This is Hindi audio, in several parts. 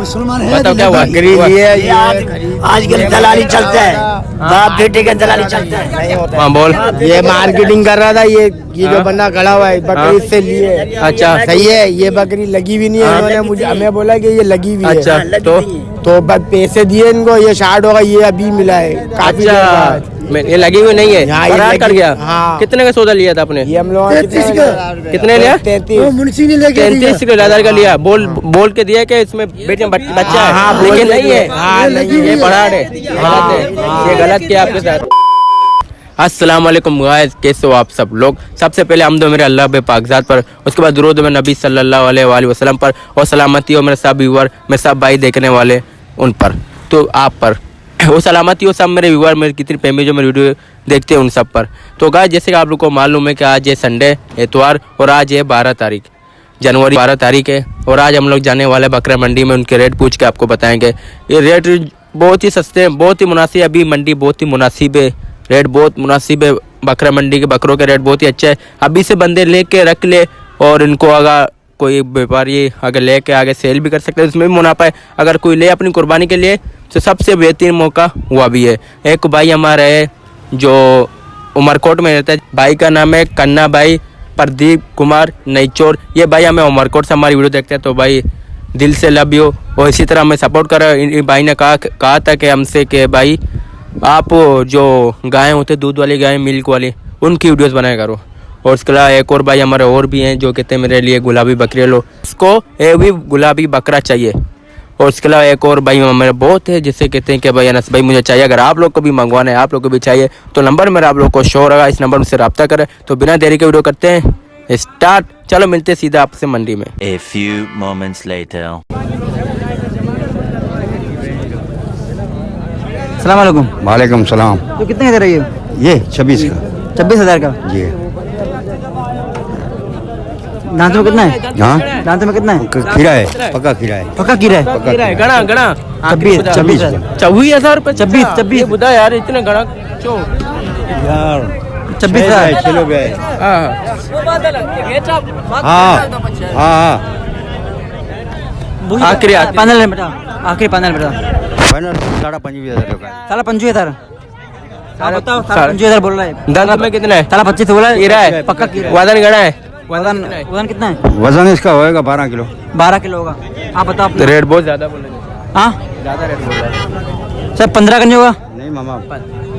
मुसलमान है। बताओ क्या हुआ? बकरी लिए ये आजकल दलाली चलता है, बाप बेटे का दलाली चलता है। हाँ बोल। ये मार्केटिंग कर रहा था, ये जो बंदा खड़ा हुआ है बकरी इससे लिए। अच्छा सही है, ये बकरी लगी भी नहीं है। इन्होंने मुझे हमें बोला कि ये लगी हुई है। अच्छा तो बस पैसे दिए इनको, ये स्टार्ट होगा, ये अभी मिला है काफी देर बाद। ये लगी हुई नहीं है, हाँ, ये फरार कर लगी- गया। हाँ। कितने का सौदा लिया था आपने? ये हम लोग 33 का। कितने लिया? 33। मुंशी ने लेके 33 का लेदर का लिया। बोल के दिया कि इसमें बेटे बच्चा है। हाँ, बोल लेकिन के नहीं है। दिया। हाँ, नहीं ये है। फरार है, गलत है, ये गलत किया आपके साथ। अस्सलाम वालेकुम गाइस, कैसे हो आप सब लोग? सबसे पहले हम दो मेरे अल्लाह पे पाकज़ात पर, उसके बाद दुरूद में नबी सल्लल्लाहु अलैहि वसल्लम पर, और सलामती हो मेरे सब व्यूअर, मेरे सब भाई देखने वाले उन पर, तो आप पर वो सलामती हो सब मेरे व्यूअर, मेरे कितनी फैमिली जो मेरे वीडियो देखते हैं उन सब पर। तो गाइस जैसे कि आप लोग को मालूम है कि आज है संडे एतवार, और आज है 12 तारीख जनवरी 12 तारीख है। और आज हम लोग जाने वाले बकरा मंडी में, उनके रेट पूछ के आपको बताएंगे। ये रेट बहुत ही सस्ते हैं, बहुत ही मुनासिब। अभी मंडी बहुत ही मुनासिब है, रेट बहुत मुनासिब है। बकरा मंडी के बकरों के रेट बहुत ही अच्छे है। अभी से बंदे लेके रख ले, और इनको अगर कोई व्यापारी अगर लेके आगे सेल भी कर सकते हैं, उसमें भी मुनाफा है। अगर कोई ले अपनी कुर्बानी के लिए तो सबसे बेहतरीन मौका हुआ भी है। एक भाई हमारा है जो उमरकोट में रहता है, भाई का नाम है कन्ना भाई प्रदीप कुमार नईचोर। ये भाई हमें उमरकोट से हमारी वीडियो देखते हैं, तो भाई दिल से लव यू। और इसी तरह हमें सपोर्ट कर रहे हैं। भाई ने कहा था कि हमसे कि भाई आप जो गायें होते दूध वाली गायें, मिल्क वाली, उनकी वीडियोस बनाया करो। और उसके अलावा एक और भाई हमारे और भी हैं जो कहते हैं मेरे लिए गुलाबी बकरी लो, इसको एक भी गुलाबी बकरा चाहिए। और उसके अलावा एक और भाई मेरे बहुत है जिससे कहते हैं कि भाई अनस भाई मुझे चाहिए। अगर आप लोग को भी मंगवाना है, आप लोग को भी चाहिए, तो नंबर मेरा आप लोग को शो रहा, इस नंबर से रब्ता करें। तो बिना देरी के वीडियो करते हैं स्टार्ट। चलो मिलते हैं सीधा आपसे मंडी में। A few moments later. अस्सलाम वालेकुम। वालेकुम सलाम। तो कितने का दे रही हो? ये 26 का 26,000 का। जी। दांतों में कितना है? हाँ, दांतों में कितना है? खीरा है, पक्का खीरा है। पक्का कीरा है। गणा गणा गणा 26,000 ₹24,000। 26 ये बुधा यार इतने गणा क्यों? यार 26,000। चलो बे। हाँ हाँ आखिरी पैनल में बेटा, आखिरी पैनल बेटा। फाइनल 25,500 का। 25,000। बताओ, 25,000 बोल रहा है। दांत में कितना है? 25 बोला है। कीरा है, पक्का कीरा है। वजन गणा है। वजन कितना है? वजन इसका होएगा 12 किलो। 12 किलो होगा। आप बताओ अपना। रेट बहुत ज्यादा बोल रहे हैं। हाँ ज्यादा रेट बोल रहे हैं। सर 15 का नहीं होगा? नहीं मामा,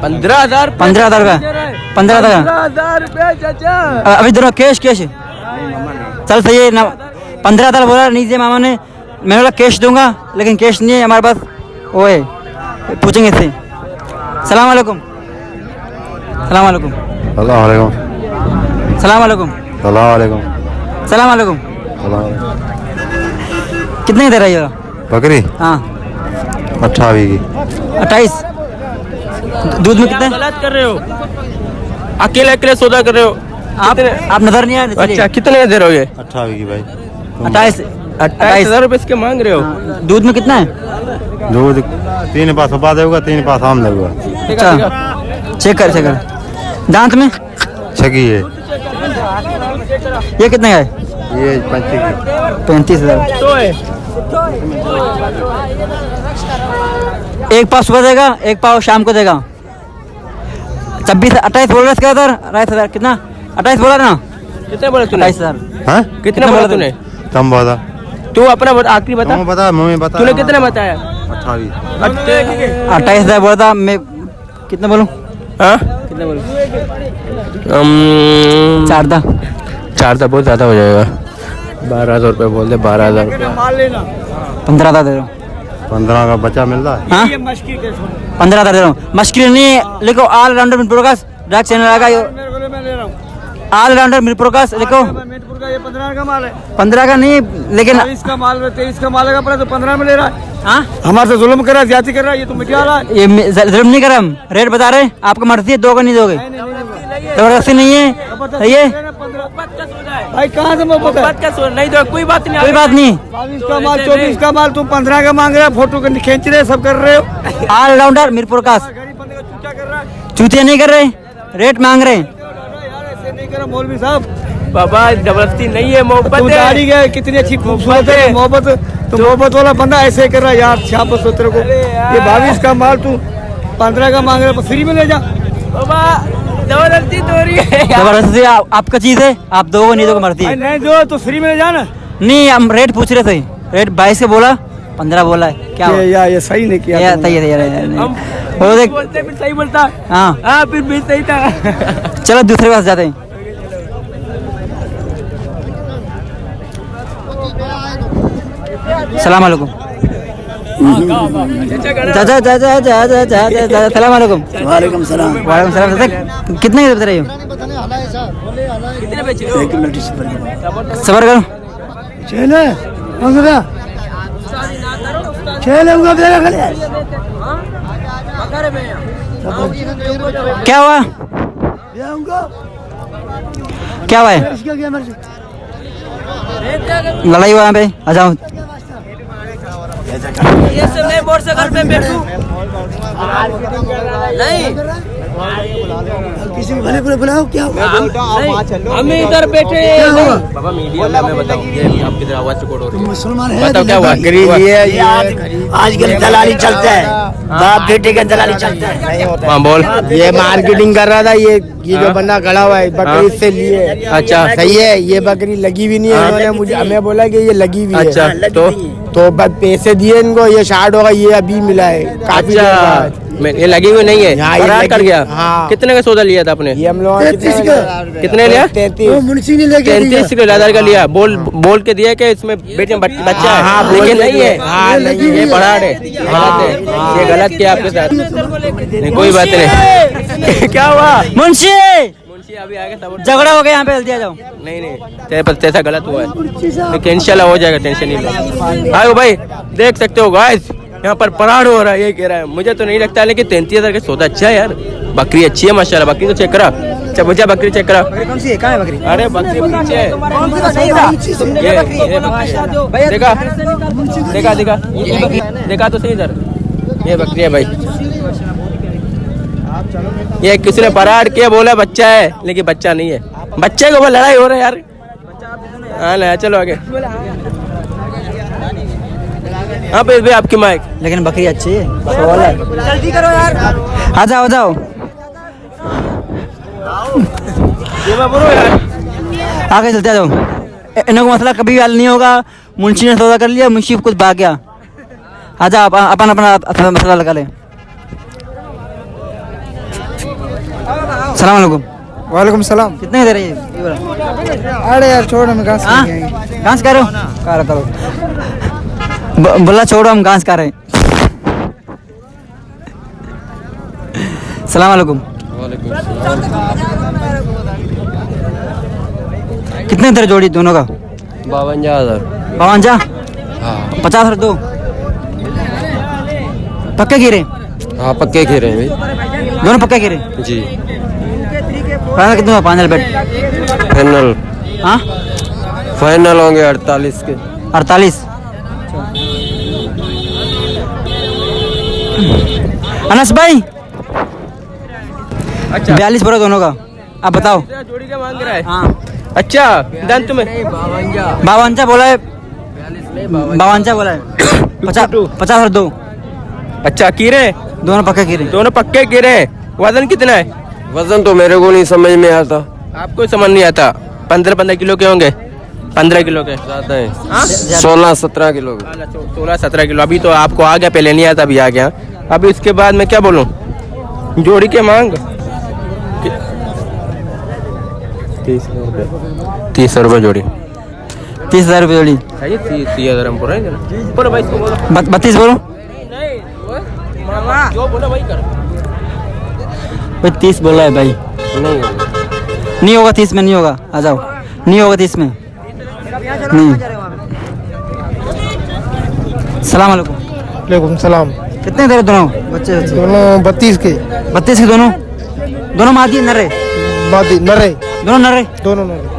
15,000। 15,000 का। 15,000 का। 15,000 रुपए चाचा। अभी दोनों कैश चल सही है ना। 15,000 बोला नीचे मामा ने, मैंने बोला कैश दूंगा, लेकिन कैश नहीं है हमारे पास। वो है, पूछेंगे इससे। सलाम वालेकुम। सलाम वालेकुम। सलाम वालेकुम। सलाम वालेकुम। सलाम वालेकुम। सलाम वालेकुम। सलाम वालेकुम। कितने की दे रही हो? बकरी हाँ 28 की। 28। दूध में कितना है? गलत कर रहे हो, अकेले अकेले सौदा कर रहे हो आप नजर नहीं आया। अच्छा कितने का दे रहे हो? ये 28 की भाई। 28,000 रुपए इसके मांग रहे हो। दूध में कितना है? दूध 3 पास बात होगा, 3 पास आम लगेगा। अच्छा चेक कर। दांत में छकी है। ये कितने का है? ये 35 की। 35,000। तो है एक पाव सुबह देगा, एक पाव शाम को देगा। 28 बोल रहा है। 28,000 कितना? 28 बोला ना? कितने बोला तूने? 28,000। हाँ, कितने बोला तूने? तुम बता। तू अपना आखिरी बता। तुम बता, मुझे बता। तूने कितने बताया? 28। 28,000 बोला था मैं। कितना बोलूं? हाँ कितना बोलूं? 4 था बहुत ज्यादा हो जाएगा। 12,000 रुपये बोल दे। 12,000 रुपये। 15,000 दे रहा हूँ। 15 का बच्चा मिल रहा है। हाँ 15,000 दे रहा हूँ। मुश्किल नहीं है, लिखो ऑल राउंडर मिरपुर प्रकाश डाक चैनल आएगा। ऑल राउंडर मिरपुर प्रकाश लिखो। 15 का माल है। 15 का नहीं, लेकिन 23 का माल है, 23 का माल है, तो 15 में ले रहा है। हाँ हमारे से जुल्म कर रहा है, ज्यादती कर रहा है, ये तो मिटा रहा है। ये जुल्म नहीं कर हम, रेट बता रहे हैं। आपका मर्जी है, दोगे नहीं दोगे? जबरदस्ती नहीं है। सही है भाई कहाँ से मोहब्बत है? नहीं तो कोई बात नहीं। कोई बात नहीं। 22 का माल, 24 का माल, तुम 15 का मांग रहे हो, फोटो खींच रहे हो, सब कर रहे हो। ऑल राउंडर मिरपुर प्रकाश गरीब बंदे का चूचा कर रहा है। चूतिया नहीं कर रहे, रेट मांग रहे हैं। यार ऐसे नहीं करो मौलवी साहब। बाबा जबरदस्ती नहीं है, मोहब्बत तू है। दाढ़ी गए कितनी अच्छी खूबसूरत है मोहब्बत। तो मोहब्बत वाला बंदा ऐसे कर रहा है यार, शाबाश हो तेरे को। ये 22 का माल तू 15 का मांग रहा है, फ्री में ले जा। बाबा जबरदस्ती हो रही है यार। जबरदस्ती आपका चीज है, आप दोगे नहीं दोगे मर्जी है। नहीं जो तो फ्री में ले जा ना। नहीं हम रेट पूछ रहे थे, रेट 22 के बोला 15 बोला है क्या हुआ? ये सही नहीं किया यार तुमने। सही है हम वो देख बोलते फिर सही बोलता। हाँ हाँ फिर भी सही था। चलो दूसरे पास जाते हैं। सलाम अलैकुम चाचा चाचा चाचा चाचा सलाम अलैकुम। वालेकुम सलाम। वालेकुम सलाम। चाचा कितने के बता रहे हो? सबर करो। चले मंगरा चले उनका बेरा खाली क्या हुआ? ये उनका क्या हुआ है? इसका क्या मर्जी। लड़ाई हुआ यहाँ पे? आ जाओ। ये सब नहीं मोटरसाइकिल पे बैठू नहीं, किसी को भले बुरे बुलाओ क्या हुआ? हम इधर बैठे। क्या हुआ? बाबा मीडिया में बताओ, ये आपकी तरह आवाज रिकॉर्ड हो रही है। मुसलमान है बताओ क्या हुआ? ये आजकल दलाली चलता है, बाप बेटे का दलाली चलता है। हाँ बोल। ये मार्केटिंग कर रहा था, ये जो बंदा खड़ा हुआ है बकरी से लिए। अच्छा सही है, ये बकरी लगी भी नहीं है। उन्होंने मुझे हमें बोला कि ये लगी हुई है। अच्छा तो बस पैसे दिए इनको, ये शार्ट होगा, ये अभी मिला है काफी देर बाद। अच्छा ये लगी हुई नहीं है, हाँ, ये फरार कर लगी- गया। हाँ। कितने का सौदा लिया था आपने? ये हम लोग कितने लिया? 33 मुंशी ने लेके 33 किलो लेदर का लिया। बोल के दिया कि इसमें बेटे में बच्चा है। हाँ, बोल लेकिन के नहीं है। दिया। हाँ, नहीं ये है। फरार है, गलत है। ये गलत किया आपके साथ। नहीं कोई बात नहीं। क्या हुआ? मुंशी मुंशी अभी आगे सब झगड़ा हो गया यहाँ पे, जल्दी आ जाओ। नहीं तेरे पर ऐसा गलत हुआ है, लेकिन इंशाल्लाह हो जाएगा, टेंशन नहीं लो। आयो भाई देख सकते हो गाइस, यहाँ पर पराड़ हो रहा है, ये कह रहा है। मुझे तो नहीं लगता, लेकिन 33,000 का सौदा अच्छा है यार। बकरी अच्छी है माशाल्लाह। बकरी तो चेक करा। अच्छा मुझे बकरी चेक करा। कौन सी है? कहाँ है बकरी? अरे बकरी पीछे है। ये देखा देखा देखा देखा तो सही इधर, ये बकरी है भाई। ये किसी ने पराड़ किया, बोला बच्चा है, लेकिन बच्चा नहीं है। बच्चे के ऊपर लड़ाई हो रहा है यार। हाँ ना चलो आगे। हाँ फिर भी आपकी माइक। लेकिन बकरी अच्छी है, सवाल है। जल्दी करो यार। आ जाओ आ जाओ। आगे चलते आ जाओ। इन्हों को मसला कभी हल नहीं होगा। मुंशी ने सौदा कर लिया, मुंशी कुछ भाग गया। आ जाओ अपन अपना मसला लगा ले। सलाम अलैकुम। वालेकुम सलाम। कितने दे रही है? अरे यार छोड़, हम घास हाँ? घास करो करो बोला छोड़ो, हम घास खा रहे हैं। सलाम अलैकुम। कितने तेरे जोड़ी दोनों का? 52,000। 52? 50 दो पक्के गिरे? हाँ पक्के घेरे हैं भाई। दोनों पक्के गिरे जी। फाइनल कितने हुआ? 5 बेट। फाइनल हाँ फाइनल होंगे 48 के। 48। अनस भाई अच्छा 42 बोलो दोनों का, आप बताओ। जोड़ी क्या मांग रहा है? हाँ अच्छा दान तुम्हें 52 बोला है, 52 बोला है। 50 दो। अच्छा कीरे दोनों पक्के गिरे। दोनों पक्के कीरे। वजन कितना है? वजन तो मेरे को नहीं समझ में आता। आपको समझ नहीं आता। 15 किलो के होंगे। 15 किलो के ज्यादा है, हाँ? 16-17 किलो के। 16-17 किलो। अभी तो आपको आ गया, पहले नहीं आता, अभी आ गया। अभी इसके बाद मैं क्या बोलूं? जोड़ी के मांग 30 रुपये जोड़ी। 30,000 रुपये जोड़ी। 30,000 हम बोल रहे हैं। बोलो भाई इसको बोलो। 32 बोलो। जो बोलो वही कर। भाई 30 बोला है भाई। नहीं नहीं होगा 30 में, नहीं होगा। आ जाओ, नहीं होगा 30 में नहीं। सलाम अलैकुम। वालेकुम सलाम। कितने दे रहे दोनों बच्चे? दोनों 32 के। 32 के दोनों? दोनों मादी नरे? नरे दोनों नरे? दोनों नरे।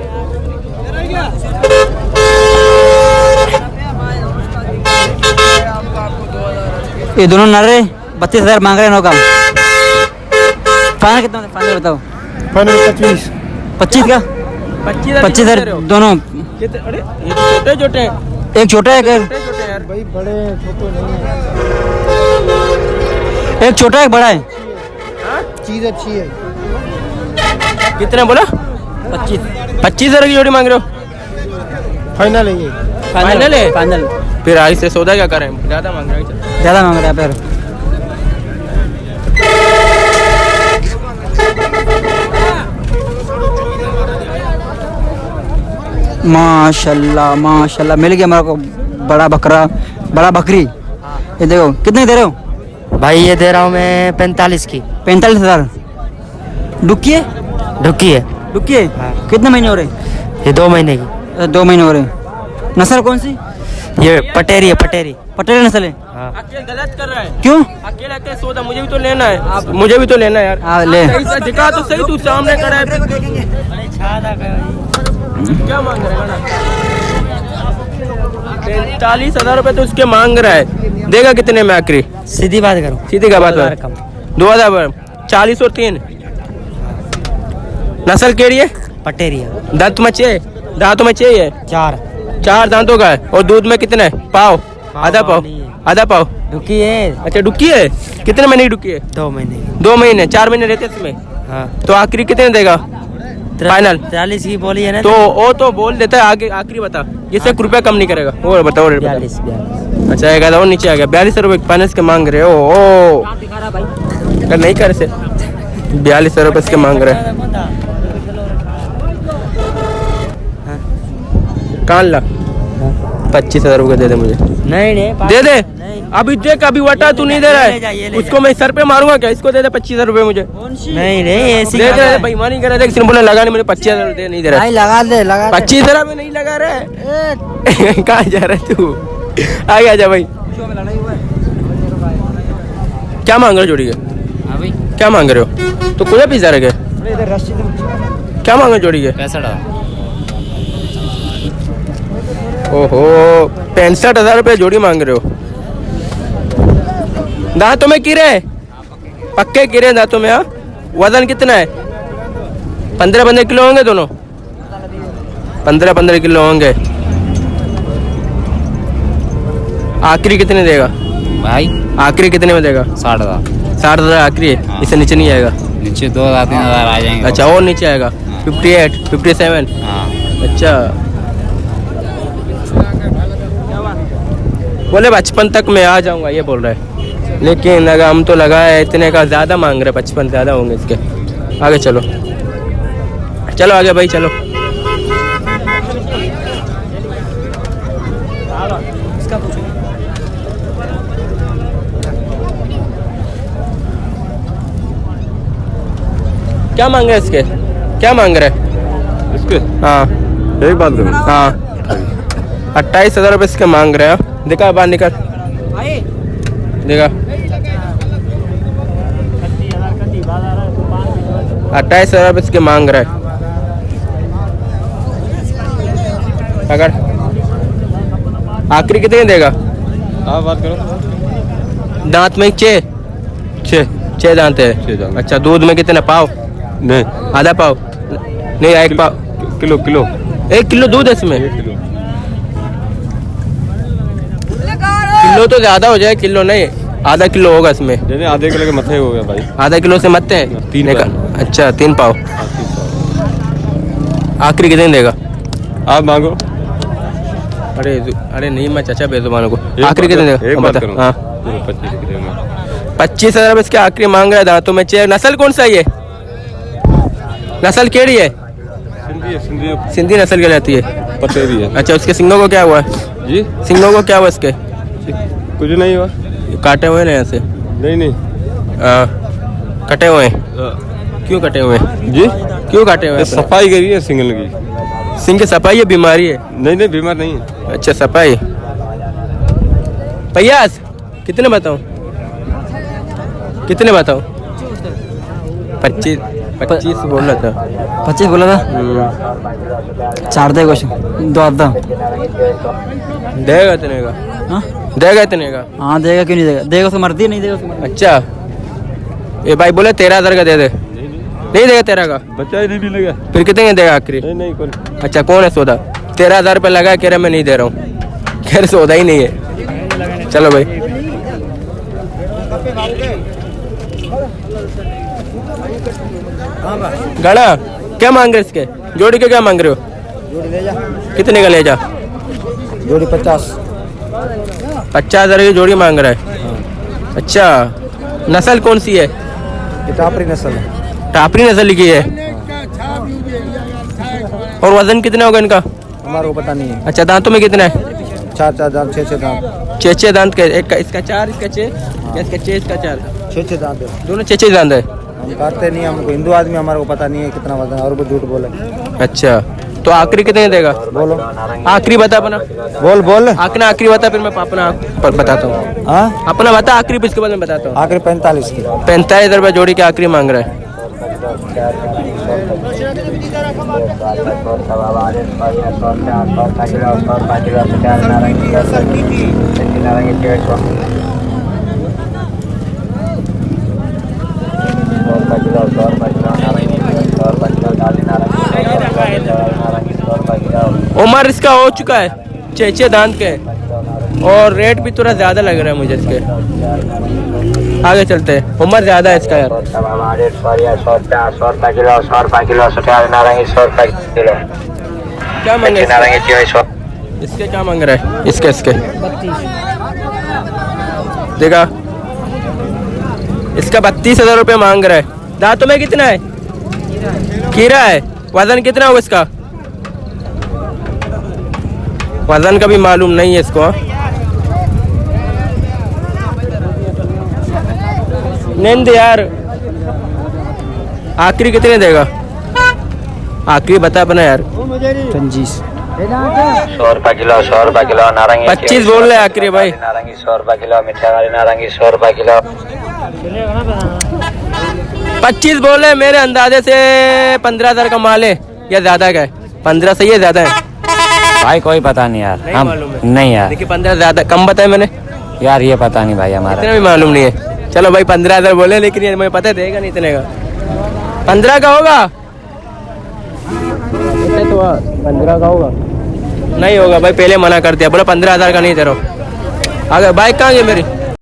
ये दोनों नरे 32,000 मांग रहे हैं नौका। फाइनल कितना? फाइनल बताओ। फाइनल 25। 25 का? 25,000 दोनों। अरे ये तो छोटे छोटे हैं। एक छोटा है, छोटे छोटे यार। भाई बड़े छोटे नहीं है, एक छोटा है, एक बड़ा है। चीज अच्छी है। कितने बोला? 25,000 की जोड़ी मांग रहे हो? फाइनल है ये। फाइनल है? फाइनल। फिर आगे से सौदा क्या करें? ज्यादा मांग रहे हैं। ज़्यादा मांग रहा है फिर। माशाल्लाह माशाल्लाह, मिल गया हमारे को बड़ा बकरा, बड़ा बकरी। ये देखो, कितने दे रहे हो? भाई ये दे रहा हूँ मैं 45 की। 45,000। डुक्की है? ढुकी है, डुक्की है। कितने महीने हो रहे? ये 2 महीने की। 2 महीने हो रहे। नस्ल कौन सी? ये पटेरी है, पटेरी। पटेल नस्ल है। अकेले गलत कर रहा है। क्यों? अकेला अकेले सौदा मुझे भी तो लेना है। मुझे भी तो लेना है यार। हाँ ले। सही से दिखा तो सही, तू सामने खड़ा है। क्या मांग रहा है? 45,000 रुपए तो उसके मांग रहा है। देगा कितने में आखिरी? सीधी बात करो, सीधी का बात 2,000 कम। 2,000। 40 और 3। नस्ल केड़ी है? पटेरी है। दांत दांतों में चाहिए? 4 दांतों का है। और दूध में कितना है? पाव? आधा पाव? आधा पाव? ढुकी है। अच्छा डुक्की है। कितने महीने की डुक्की है? 2 महीने। 2 महीने। 4 महीने रहते इसमें। हाँ, तो आखिरी कितने देगा? फाइनल 43 की बोली है ना। तो वो तो बोल देता है। आगे आखिरी बता, इससे ₹1 कम नहीं करेगा। और बताओ रेट बता। 42। अच्छा एक आधा और नीचे आ गया। 42,000 रुपए फाइनेंस के मांग रहे हो। ओ अगर नहीं कर से 42,000 रुपए इसके मांग रहे हैं। कान ला 25,000 रुपए दे दे मुझे। नहीं दे दे। अभी देख, अभी वटा तू नहीं दे रहा है। उसको मैं सर पे मारूंगा क्या? इसको दे दे 25,000 रुपए मुझे। नहीं ऐसी देख रहे बेईमानी कर रहे थे। किसी ने बोला लगा नहीं, मुझे 25,000 दे नहीं दे रहा। लगा दे, लगा 25,000 में नहीं लगा रहा है। कहाँ जा रहा है तू? आगे आजा भाई। क्या मांग रहे हो जोड़ी के? क्या मांग रहे हो? तो कोई पिज्जा रखे? क्या मांग रहे हो जोड़ी के? 65। ओहो 65,000 रुपए जोड़ी मांग रहे हो। दांतों में कीड़े हैं? पक्के कीड़े हैं दांतों में। हाँ, वजन कितना है? 15-15 किलो होंगे दोनों। 15-15 किलो होंगे। आखिरी कितने देगा भाई? आखिरी कितने में देगा? 60,000। 60,000 आखिरी है। हाँ। इससे नीचे नहीं आएगा? नीचे 2,000-3,000 आ जाएंगे। अच्छा और नीचे आएगा? 58, 57। हाँ। अच्छा बोले 55 तक मैं आ जाऊंगा, ये बोल रहा है। लेकिन अगर हम तो लगाए इतने का, ज़्यादा मांग रहे। 55 ज़्यादा होंगे इसके। आगे चलो, चलो आगे भाई चलो। क्या मांग रहे हैं इसके? क्या मांग रहे हैं इसके? हाँ एक बात करो, हाँ 28,000 रुपये इसके मांग रहे हैं। देखा बाहर निकल, देखा 28,000 रुपये इसके मांग रहे हैं। अगर आखिरी कितने देगा? आप बात करो। दांत में 6 दांत है। 6 दांत। अच्छा दूध में कितना पाव? नहीं, आधा पाव? नहीं 1 पाव। किलो 1 किलो दूध है इसमें। 1 किलो। किलो तो ज्यादा हो जाए, किलो नहीं आधा किलो होगा इसमें। यानी आधे किलो के मथे हो गया भाई। आधा किलो से मत है 3 का। अच्छा 3 पाव। आखिरी कितने देगा? आप मांगो। अरे नहीं मैं चाचा बेजुबानों को। एक आखिरी बात कितने करो, देगा? एक बात बता। करो। हाँ 25,000 इसके आखिरी मांग रहा है। दांतों में चेयर। नस्ल कौन सा ये? नस्ल केड़ी है? सिंधी नस्ल के रहती है। पटेरी है अच्छा उसके सिंगों को क्या हुआ है? जी। सिंगों को क्या हुआ इसके? कुछ नहीं हुआ। काटे हुए ना यहाँ से? नहीं कटे हुए हैं। क्यों कटे हुए हैं? जी, क्यों काटे हुए हैं? सफाई करी है सिंगल की। सिंह की सफाई है बीमारी है? नहीं बीमार नहीं है। अच्छा सफाई। पयास कितने बताऊं? 25 बोल रहा था। 25 बोला था। 4 दे कुछ 2 आधा। देगा इतने का? हाँ देगा इतने का? हाँ देगा, क्यों नहीं देगा? देगा तो मर्जी, नहीं देगा तो मर्जी। अच्छा ये भाई बोले 13,000 का दे दे। नहीं देगा 13 का? बच्चा ही नहीं मिलेगा। फिर कितने का देगा आखिरी? नहीं कौन अच्छा कौन है सौदा? 13,000 रुपये लगा, कह रहा मैं नहीं दे रहा हूँ, कह रहे सौदा ही नहीं है। चलो भाई गाड़ा क्या मांग रहे इसके? जोड़ी के क्या मांग रहे हो? कितने का ले जा? जोड़ी 50। 50,000 की जोड़ी मांग रहा है। अच्छा नस्ल कौन सी है? टापरी नस्ल है। टापरी नस्ल की है। और वजन कितना होगा इनका? हमारे को पता नहीं है। अच्छा दांतों में कितना है? 4 दांत 6 दांत। 6 दांत के, एक का इसका 4 इसका 6 या इसका 6 इसका 4? 6 दांत है। दोनों 6 दांत है। हम काटते नहीं, हमको हिंदू आदमी, हमारे को पता नहीं है कितना वजन है और वो झूठ बोले। अच्छा तो आखिरी कितने देगा? बोलो आखिरी बता अपना। बोल आखिरी बता, फिर मैं अपना बताता हूँ। हाँ अपना बता आखिरी, इसके बाद मैं बताता हूँ। आखिर 45 की। 45,000 रुपये जोड़ी के आखिरी मांग रहा है। उम्र इसका हो चुका है 6 दांत के, और रेट भी थोड़ा ज्यादा लग रहा है मुझे इसके। आगे चलते हैं, उम्र ज्यादा है इसका यार। क्या मांगे इसके? क्या मांग रहा है इसके? देखा इसका 32,000 रुपये मांग रहा है। दांतों में कितना है? कीड़ा है। वजन कितना होगा इसका? वजन का भी मालूम नहीं है इसको। नहीं दे यार। आखिरी कितने देगा? आखिरी बता अपना यार। 25। 100 रुपए किलो नारंगी 25 बोल रहे आखिरी भाई। नारंगी 100 रुपए किलो, मीठा वाली नारंगी 100 रुपए किलो। 25 बोल रहे। मेरे अंदाजे से 15,000 का माल है या ज्यादा का है? 15 सही है ज्यादा है? भाई कोई पता नहीं यार, नहीं हम मालूम है। नहीं यार, देखिए 15 ज्यादा कम बताया मैंने यार ये पता नहीं भाई हमारा। इतना भी मालूम नहीं है। चलो भाई 15,000 बोले, लेकिन ये मुझे पता है देगा नहीं इतने का। 15 का होगा? 15 का होगा? नहीं होगा भाई, पहले मना कर दिया, बोला 15,000 का नहीं दे रहा हूँ। आगे बाइक कहाँ गई मेरी?